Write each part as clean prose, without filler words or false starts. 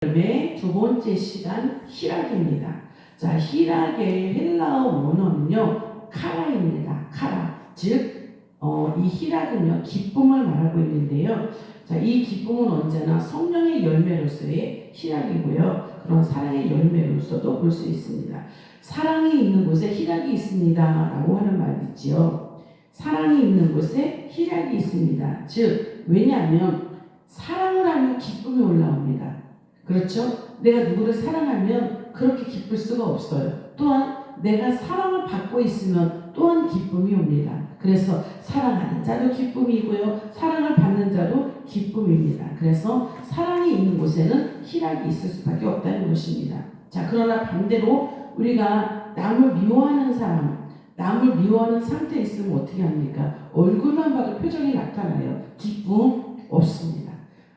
열매 두 번째 시간 희락입니다. 자, 희락의 헬라어 원어는요 카라입니다. 카라. 즉, 이 희락은요 기쁨을 말하고 있는데요. 자, 이 기쁨은 언제나 성령의 열매로서의 희락이고요. 그런 사랑의 열매로서도 볼 수 있습니다. 사랑이 있는 곳에 희락이 있습니다라고 하는 말이지요. 사랑이 있는 곳에 희락이 있습니다. 즉, 왜냐하면 사랑을 하면 기쁨이 올라옵니다. 그렇죠? 내가 누구를 사랑하면 그렇게 기쁠 수가 없어요. 또한 내가 사랑을 받고 있으면 또한 기쁨이 옵니다. 그래서 사랑하는 자도 기쁨이고요. 사랑을 받는 자도 기쁨입니다. 그래서 사랑이 있는 곳에는 희락이 있을 수밖에 없다는 것입니다. 자, 그러나 반대로 우리가 남을 미워하는 사람, 남을 미워하는 상태에 있으면 어떻게 합니까? 얼굴만 봐도 표정이 나타나요. 기쁨 없습니다.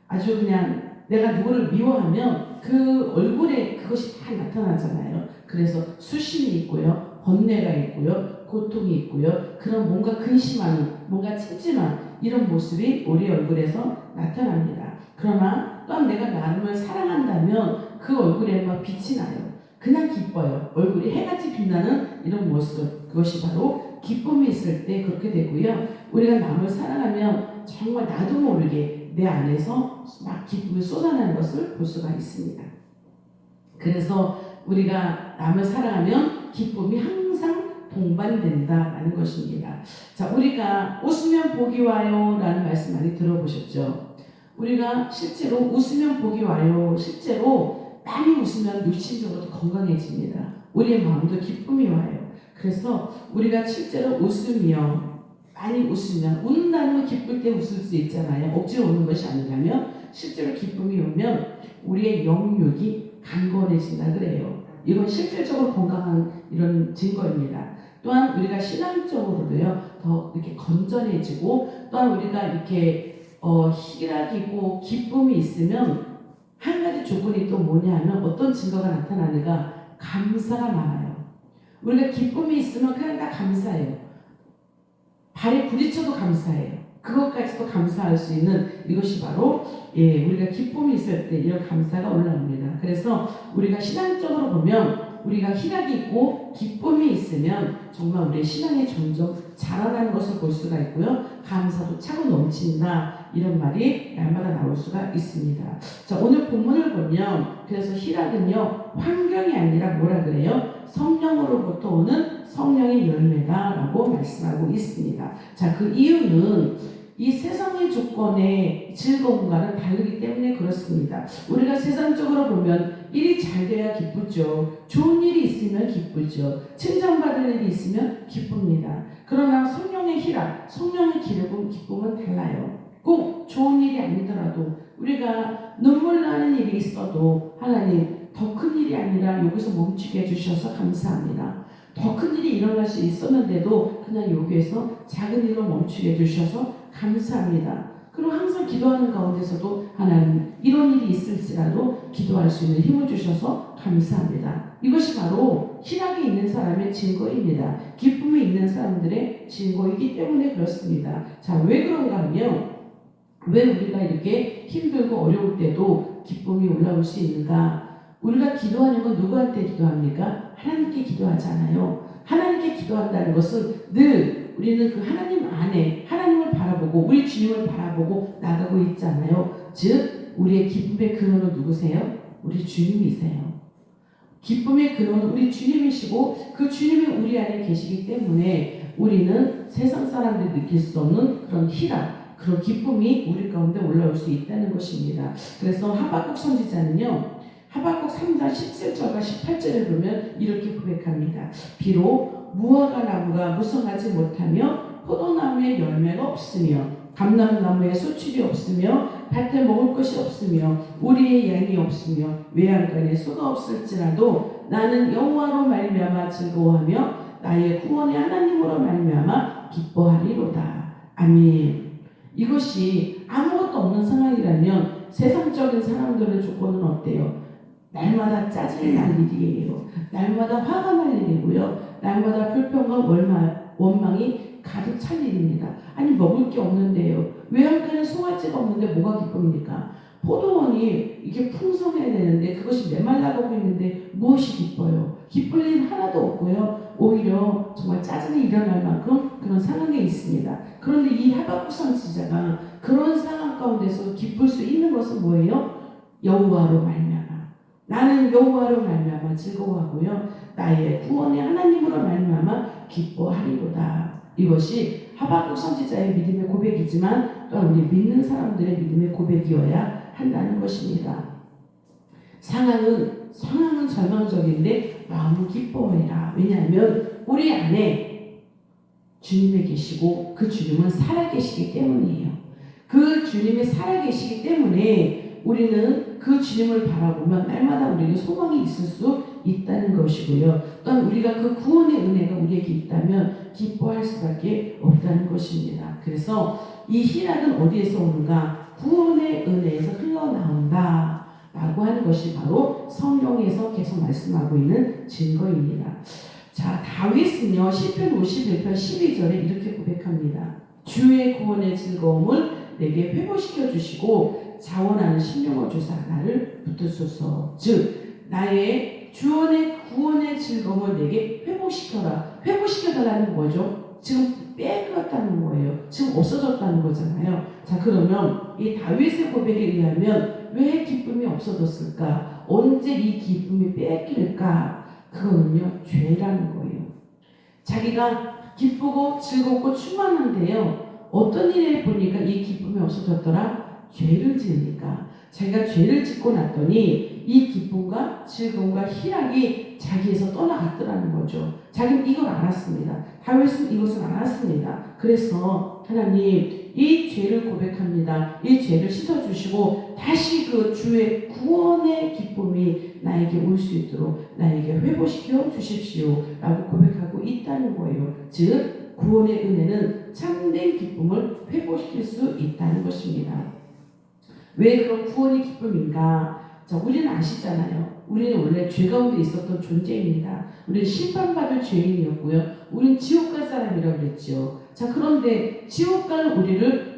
아주 그냥 내가 누구를 미워하면 그 얼굴에 그것이 다 나타나잖아요. 그래서 수심이 있고요, 번뇌가 있고요, 고통이 있고요, 그런 뭔가 근심하는, 뭔가 찜찜한 이런 모습이 우리 얼굴에서 나타납니다. 그러나 또한 내가 남을 사랑한다면 그 얼굴에 막 빛이 나요. 그냥 기뻐요. 얼굴이 해같이 빛나는 이런 모습, 그것이 바로 기쁨이 있을 때 그렇게 되고요. 우리가 남을 사랑하면 정말 나도 모르게 내 안에서 막 기쁨이 쏟아나는 것을 볼 수가 있습니다. 그래서 우리가 남을 사랑하면 기쁨이 항상 동반된다라는 것입니다. 자, 우리가 웃으면 복이 와요 라는 말씀 많이 들어보셨죠? 우리가 실제로 웃으면 복이 와요. 실제로 많이 웃으면 육신적으로도 건강해집니다. 우리의 마음도 기쁨이 와요. 그래서 우리가 실제로 웃으며 많이 웃으면, 웃는다는 건 기쁠 때 웃을 수 있잖아요. 억지로 웃는 것이 아니라면 실제로 기쁨이 오면 우리의 영육이 강건해진다 그래요. 이건 실질적으로 건강한 이런 증거입니다. 또한 우리가 신앙적으로도요 더 이렇게 건전해지고, 또한 우리가 이렇게 희락이고 기쁨이 있으면 한 가지 조건이 또 뭐냐 하면 어떤 증거가 나타나는가? 감사가 많아요. 우리가 기쁨이 있으면 그냥 다 감사해요. 발에 부딪혀도 감사해요. 그것까지도 감사할 수 있는 이것이 바로 우리가 기쁨이 있을 때 이런 감사가 올라옵니다. 그래서 우리가 신앙적으로 보면 우리가 희락이 있고 기쁨이 있으면 정말 우리의 신앙이 점점 자라나는 것을 볼 수가 있고요. 감사도 차고 넘친다, 이런 말이 날마다 나올 수가 있습니다. 자, 오늘 본문을 보면 그래서 희락은요 환경이 아니라 뭐라 그래요? 성령으로부터 오는 성령의 열매다라고 말씀하고 있습니다. 자, 그 이유는 이 세상의 조건의 즐거움과는 다르기 때문에 그렇습니다. 우리가 세상적으로 보면 일이 잘 돼야 기쁘죠. 좋은 일이 있으면 기쁘죠. 칭찬받을 일이 있으면 기쁩니다. 그러나 성령의 희락, 성령의 기쁨은 달라요. 꼭 좋은 일이 아니더라도 우리가 눈물 나는 일이 있어도 하나님 더 큰 일이 아니라 여기서 멈추게 해주셔서 감사합니다. 더 큰 일이 일어날 수 있었는데도 그냥 여기에서 작은 일로 멈추게 해주셔서 감사합니다. 그리고 항상 기도하는 가운데서도 하나님 이런 일이 있을지라도 기도할 수 있는 힘을 주셔서 감사합니다. 이것이 바로 희락이 있는 사람의 증거입니다. 기쁨이 있는 사람들의 증거이기 때문에 그렇습니다. 자, 왜 그런가 하면 왜 우리가 이렇게 힘들고 어려울 때도 기쁨이 올라올 수 있는가? 우리가 기도하는 건 누구한테 기도합니까? 하나님께 기도하잖아요. 하나님께 기도한다는 것은 늘 우리는 그 하나님 안에 하나님을 바라보고 우리 주님을 바라보고 나가고 있잖아요. 즉 우리의 기쁨의 근원은 누구세요? 우리 주님이세요. 기쁨의 근원은 우리 주님이시고 그 주님이 우리 안에 계시기 때문에 우리는 세상 사람들이 느낄 수 없는 그런 희락, 그런 기쁨이 우리 가운데 올라올 수 있다는 것입니다. 그래서 하박국 선지자는요 하박국 3장 17절과 18절을 보면 이렇게 고백합니다. 비록 무화과 나무가 무성하지 못하며 포도나무에 열매가 없으며 감람나무에 소출이 없으며 밭에 먹을 것이 없으며 우리의 양이 없으며 외양간에 소가 없을지라도 나는 여호와로 말미암아 즐거워하며 나의 구원의 하나님으로 말미암아 기뻐하리로다. 아멘. 이것이 아무것도 없는 상황이라면 세상적인 사람들의 조건은 어때요? 날마다 짜증이 날 일이에요. 날마다 화가 날 일이고요. 날마다 불평과 원망이 가득 찬 일입니다. 아니 먹을 게 없는데요. 외양간에 송아지가 없는데 뭐가 기쁩니까? 포도원이 이게 풍성해야 되는데 그것이 메말라가고 있는데 무엇이 기뻐요? 기쁠 일 하나도 없고요. 오히려 정말 짜증이 일어날 만큼 그런 상황에 있습니다. 그런데 이 하박국 선지자가 그런 상황 가운데서 기쁠 수 있는 것은 뭐예요? 여호와로 말미암아. 나는 여호와로 말미암아 즐거워하고요. 나의 구원의 하나님으로 말미암아 기뻐하리로다. 이것이 하박국 선지자의 믿음의 고백이지만 또한 우리 믿는 사람들의 믿음의 고백이어야 한다는 것입니다. 상황은 절망적인데 마음은 기뻐해라. 왜냐하면 우리 안에 주님이 계시고 그 주님은 살아계시기 때문이에요. 그 주님이 살아계시기 때문에 우리는 그 주님을 바라보면 날마다 우리에게 소망이 있을 수 있다는 것이고요. 또한 우리가 그 구원의 은혜가 우리에게 있다면 기뻐할 수밖에 없다는 것입니다. 그래서 이 희락은 어디에서 오는가? 구원의 은혜에서 흘러나온다 라고 하는 것이 바로 성경에서 계속 말씀하고 있는 증거입니다. 자, 다윗은요 시편 51편 12절에 이렇게 고백합니다. 주의 구원의 즐거움을 내게 회복시켜 주시고 자원하는 심령을 주사 나를 붙드소서. 즉 나의 주원의 구원의 즐거움을 내게 회복시켜라. 회복시켜달라는 거죠. 지금 빼앗겼다는 거예요. 지금 없어졌다는 거잖아요. 자, 그러면 이 다윗의 고백에 의하면 왜 기쁨이 없어졌을까? 언제 이 기쁨이 빼앗길까? 그거는요 죄라는 거예요. 자기가 기쁘고 즐겁고 충만한데요 어떤 일에 보니까 이 기쁨이 없어졌더라? 죄를 지으니까. 자기가 죄를 짓고 났더니 이 기쁨과 즐거움과 희락이 자기에서 떠나갔더라는 거죠. 자기는 이걸 알았습니다. 다윗은 이것을 알았습니다. 그래서 하나님 이 죄를 고백합니다. 이 죄를 씻어주시고 다시 그 주의 구원의 기쁨이 나에게 올 수 있도록 나에게 회복시켜 주십시오 라고 고백하고 있다는 거예요. 즉 구원의 은혜는 참된 기쁨을 회복시킬 수 있다는 것입니다. 왜 그런 구원의 기쁨인가? 자, 우리는 아시잖아요. 우리는 원래 죄 가운데 있었던 존재입니다. 우리는 심판받을 죄인이었고요. 우리는 지옥 갈 사람이라고 그랬죠. 자, 그런데 지옥 갈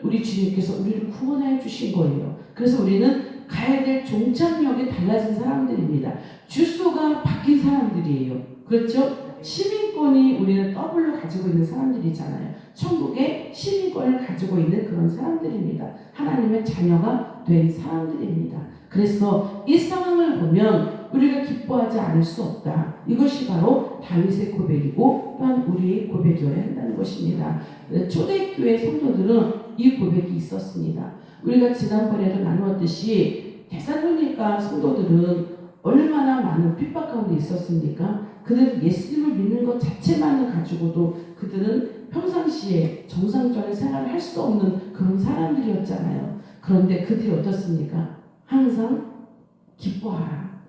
우리 주님께서 우리를 구원해 주신 거예요. 그래서 우리는 가야 될 종착역이 달라진 사람들입니다. 주소가 바뀐 사람들이에요. 그렇죠? 시민권이 우리는 더블로 가지고 있는 사람들이잖아요. 천국의 시민권을 가지고 있는 그런 사람들입니다. 하나님의 자녀가 된 사람들입니다. 그래서 이 상황을 보면 우리가 기뻐하지 않을 수 없다. 이것이 바로 다윗의 고백이고 또한 우리의 고백이어야 한다는 것입니다. 초대교회 성도들은 이 고백이 있었습니다. 우리가 지난번에도 나누었듯이 데살로니가 성도들은 얼마나 많은 핍박 가운데 있었습니까? 그들은 예수님을 믿는 것 자체만을 가지고도 그들은 평상시에 정상적인 생활을 할 수 없는 그런 사람들이었잖아요. 그런데 그들이 어떻습니까? 항상 기뻐하라.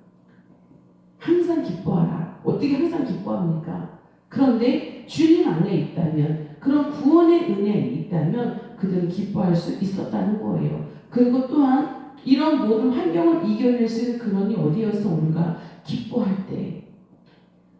항상 기뻐하라. 어떻게 항상 기뻐합니까? 그런데 주님 안에 있다면, 그런 구원의 은혜에 있다면 그들은 기뻐할 수 있었다는 거예요. 그리고 또한 이런 모든 환경을 이겨낼 수 있는 근원이 어디에서 오는가? 기뻐할 때.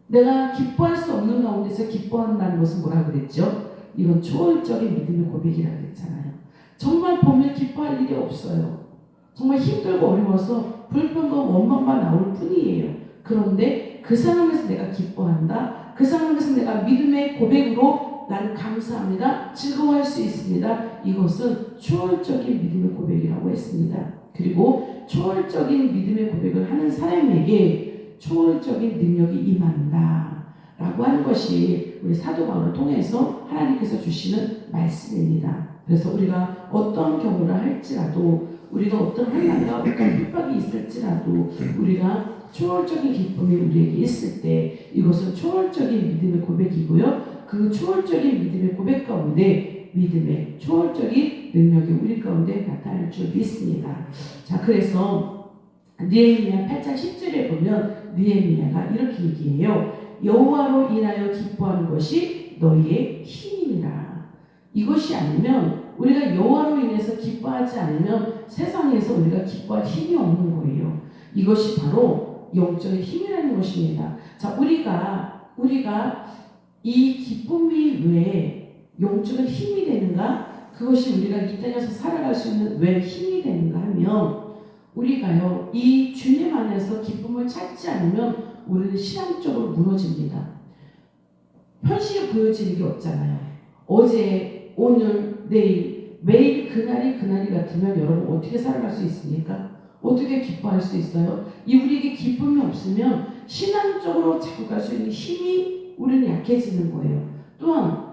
내가 기뻐할 수 없는 가운데서 기뻐한다는 것은 뭐라 그랬죠? 이건 초월적인 믿음의 고백이라고 그랬잖아요. 정말 보면 기뻐할 일이 없어요. 정말 힘들고 어려워서 불평과 원망만 나올 뿐이에요. 그런데 그 상황에서 내가 기뻐한다. 그 상황에서 내가 믿음의 고백으로 나는 감사합니다. 즐거워할 수 있습니다. 이것은 초월적인 믿음의 고백이라고 했습니다. 그리고 초월적인 믿음의 고백을 하는 사람에게 초월적인 능력이 임한다 라고 하는 것이 우리 사도 바울을 통해서 하나님께서 주시는 말씀입니다. 그래서 우리가 어떤 경우를 할지라도, 우리가 어떤 환난과 어떤 핍박이 있을지라도 우리가 초월적인 기쁨이 우리에게 있을 때 이것은 초월적인 믿음의 고백이고요. 그 초월적인 믿음의 고백 가운데 믿음의 초월적인 능력이 우리 가운데 나타날 줄 믿습니다. 자, 그래서 느헤미야 8장 10절에 보면 느헤미야가 이렇게 얘기해요. 여호와로 인하여 기뻐하는 것이 너희의 힘이니라. 이것이 아니면, 우리가 여호와로 인해서 기뻐하지 않으면 세상에서 우리가 기뻐할 힘이 없는 거예요. 이것이 바로 영적인 힘이라는 것입니다. 자, 우리가 이 기쁨이 왜 영적인 힘이 되는가? 그것이 우리가 이 땅에서 살아갈 수 있는 왜 힘이 되는가 하면, 우리가요, 이 주님 안에서 기쁨을 찾지 않으면 우리는 신앙적으로 무너집니다. 현실이 보여지는 게 없잖아요. 어제, 오늘, 내일, 매일 그날이 같으면 여러분 어떻게 살아갈 수 있습니까? 어떻게 기뻐할 수 있어요? 우리에게 기쁨이 없으면 신앙적으로 자꾸 갈 수 있는 힘이 우리는 약해지는 거예요. 또한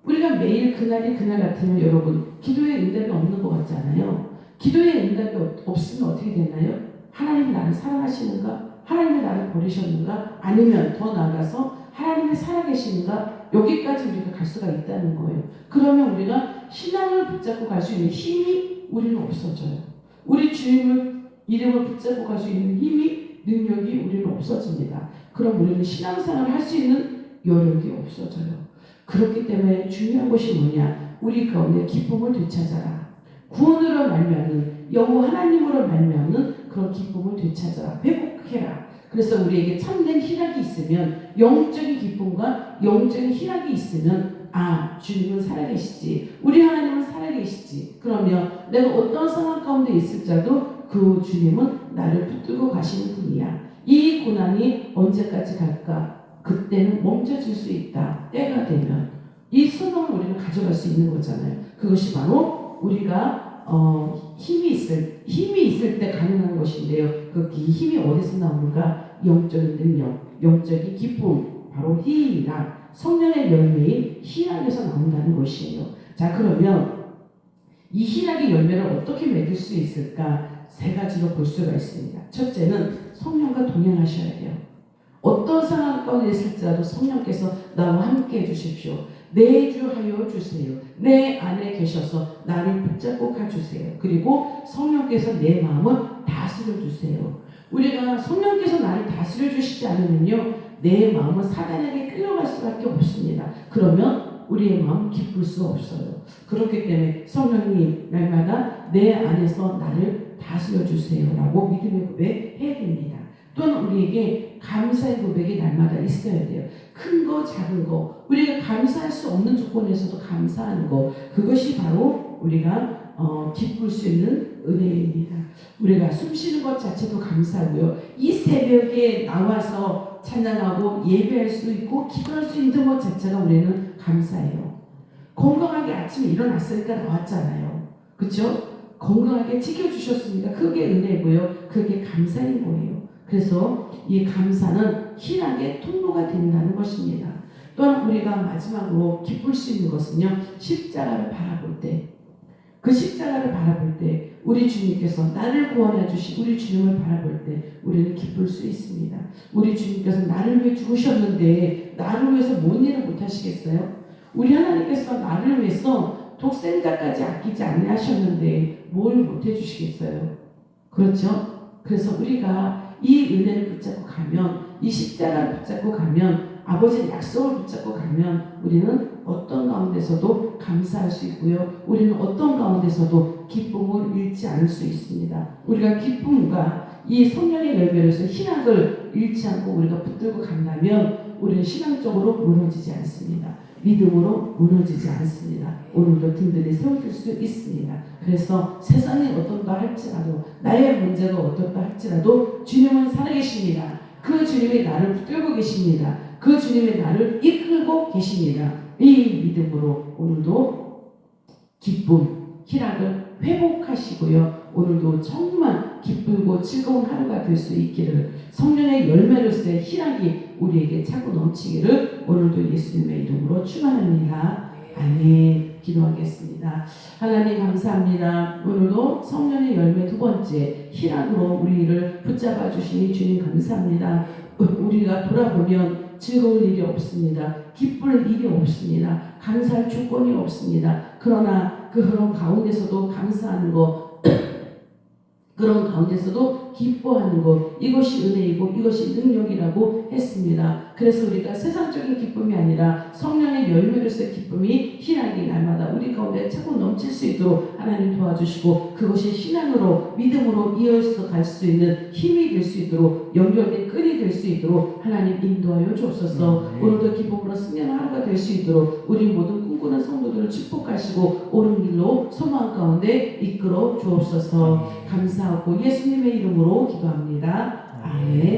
우리가 매일 그날이 그날 같으면 여러분 기도의 응답이 없는 것 같지 않아요? 기도의 응답이 없으면 어떻게 되나요? 하나님이 나를 사랑하시는가? 하나님이 나를 버리셨는가? 아니면 더 나아가서 하나님이 살아계시는가? 여기까지 우리가 갈 수가 있다는 거예요. 그러면 우리가 신앙을 붙잡고 갈 수 있는 힘이 우리는 없어져요. 우리 주님을 이름을 붙잡고 갈 수 있는 힘이, 능력이 우리는 없어집니다. 그럼 우리는 신앙생활을 할 수 있는 여력이 없어져요. 그렇기 때문에 중요한 것이 뭐냐? 우리 가운데 기쁨을 되찾아라. 구원으로 말미암는, 여호와 하나님으로 말미암는 그런 기쁨을 되찾아라. 회복해라. 그래서 우리에게 참된 희락이 있으면, 영적인 기쁨과 영적인 희락이 있으면, 아, 주님은 살아계시지, 우리 하나님은 살아계시지. 그러면 내가 어떤 상황 가운데 있을지라도 그 주님은 나를 붙들고 가시는 분이야. 이 고난이 언제까지 갈까? 그때는 멈춰질 수 있다. 때가 되면 이 소망을 우리는 가져갈 수 있는 거잖아요. 그것이 바로 우리가 힘이 있을 때 가능한 것인데요. 그 힘이 어디서 나오는가? 영적인 능력, 영적인 기쁨, 바로 희락, 성령의 열매인 희락에서 나온다는 것이에요. 자, 그러면 이 희락의 열매를 어떻게 맺을 수 있을까? 세 가지로 볼 수가 있습니다. 첫째는 성령과 동행하셔야 돼요. 어떤 상황 가운데 있을지라도 성령께서 나와 함께 해주십시오. 내주하여 주세요. 내 안에 계셔서 나를 붙잡고 가주세요. 그리고 성령께서 내 마음을 다스려 주세요. 우리가 성령께서 나를 다스려 주시지 않으면요, 내 마음은 사단에게 끌려갈 수밖에 없습니다. 그러면 우리의 마음 기쁠 수 없어요. 그렇기 때문에 성령님 날마다 내 안에서 나를 다스려 주세요 라고 믿음의 고백 해야 됩니다. 또한 우리에게 감사의 고백이 날마다 있어야 돼요. 큰 거 작은 거, 우리가 감사할 수 없는 조건에서도 감사하는 거, 그것이 바로 우리가 기쁠 수 있는 은혜입니다. 우리가 숨 쉬는 것 자체도 감사하고요, 이 새벽에 나와서 찬양하고 예배할 수 있고 기도할 수 있는 것 자체가 우리는 감사해요. 건강하게 아침에 일어났으니까 나왔잖아요. 그렇죠? 건강하게 지켜주셨으니까 그게 은혜고요, 그게 감사인 거예요. 그래서 이 감사는 희락의 통로가 된다는 것입니다. 또한 우리가 마지막으로 기쁠 수 있는 것은요, 십자가를 바라볼 때, 그 십자가를 바라볼 때 우리 주님께서 나를 구원해 주신 우리 주님을 바라볼 때 우리는 기쁠 수 있습니다. 우리 주님께서 나를 위해 죽으셨는데 나를 위해서 뭔 일을 못 하시겠어요? 우리 하나님께서 나를 위해서 독생자까지 아끼지 아니하셨는데 뭘 못 해주시겠어요? 그렇죠? 그래서 우리가 이 은혜를 붙잡고 가면, 이 십자가를 붙잡고 가면, 아버지의 약속을 붙잡고 가면 우리는 어떤 가운데서도 감사할 수 있고요, 우리는 어떤 가운데서도 기쁨을 잃지 않을 수 있습니다. 우리가 기쁨과 이 성령의 열매로서 희락을 잃지 않고 우리가 붙들고 간다면 우리는 신앙적으로 무너지지 않습니다. 믿음으로 무너지지 않습니다. 오늘도 든든히 세워질 수 있습니다. 그래서 세상이 어떤가 할지라도, 나의 문제가 어떤가 할지라도 주님은 살아계십니다. 그 주님이 나를 붙들고 계십니다. 그 주님이 나를 이끌고 계십니다. 이 믿음으로 오늘도 기쁨, 희락을 회복하시고요, 오늘도 정말 기쁘고 즐거운 하루가 될 수 있기를, 성령의 열매로서의 희락이 우리에게 차고 넘치기를 오늘도 예수님의 이름으로 축원합니다. 아멘. 기도하겠습니다. 하나님 감사합니다. 오늘도 성령의 열매 두 번째 희락으로 우리를 붙잡아 주시니 주님 감사합니다. 우리가 돌아보면 즐거울 일이 없습니다. 기쁠 일이 없습니다. 감사할 조건이 없습니다. 그러나 그런 가운데서도 감사하는 것, 그런 가운데서도 기뻐하는 것, 이것이 은혜이고 이것이 능력이라고 했습니다. 그래서 우리가 세상적인 기쁨이 아니라 성령의 열매로서의 기쁨이, 희락이 날마다 우리 가운데 차고 넘칠 수 있도록 하나님 도와주시고, 그것이 신앙으로 믿음으로 이어서 갈 수 있는 힘이 될 수 있도록, 연결된 끈이 될 수 있도록 하나님 인도하여 주옵소서. 오늘도 기쁨으로 승리하는 하루가 될 수 있도록 우리 모든 꿈꾸는 성도들을 축복하시고 옳은 길로 소망 가운데 이끌어 주옵소서. 감사하고 예수님의 이름으로 기도합니다. 아멘.